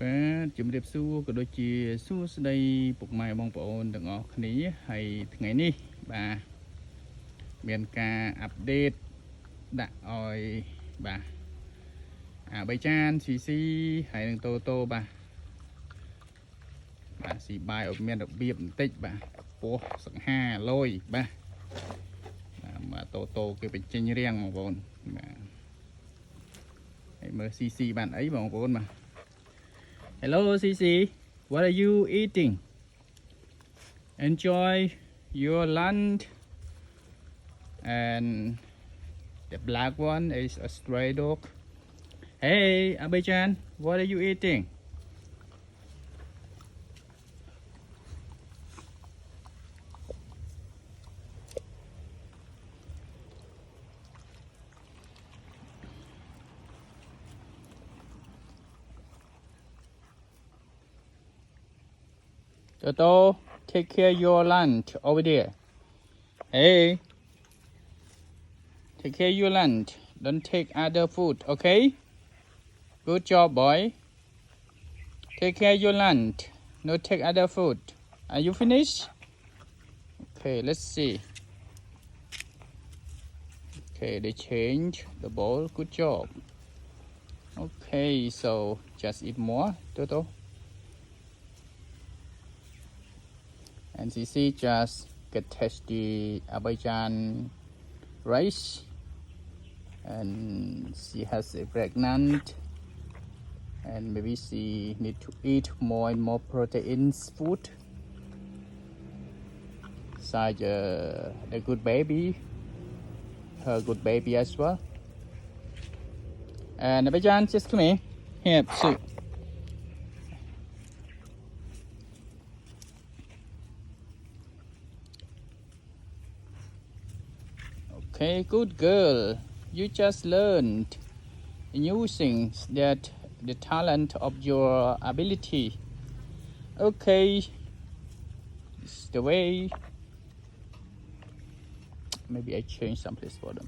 បាទជំរាបសួរក៏ដូចជាសួស្តីពុកម៉ែបងប្អូនទាំងអស់គ្នាហើយថ្ងៃនេះបាទមានការអាប់ដេតដាក់ឲ្យបាទ3ចាន CC ហើយនឹងតូតូបាទស៊ីបាយឲ្យមានរបៀបបន្តិចបាទពោះសង្ហាលយបាទតូតូគេបញ្ចេញរាងបងប្អូនបាទហើយមើល CC បានអីបងប្អូនបាទHello, Cici. What are you eating? Enjoy your lunch. And the black one is a stray dog. Hey, Abichan, what are you eating? Toto, take care of your lunch over there. Hey, take care of your lunch. Don't take other food, okay? Good job, boy. Take care of your lunch. No take other food. Are you finished? Okay, let's see. Okay, they change the bowl. Good job. Okay, so just eat more, Toto. And CC just get tasty Abajan rice, and she has a pregnant, and maybe she need to eat more and more proteins food. Such the good baby, her good baby as well. And Abajan, just come here, sit. Okay, good girl. You just learned using that the talent of your ability. Okay, it's the way. Maybe I change some place for them.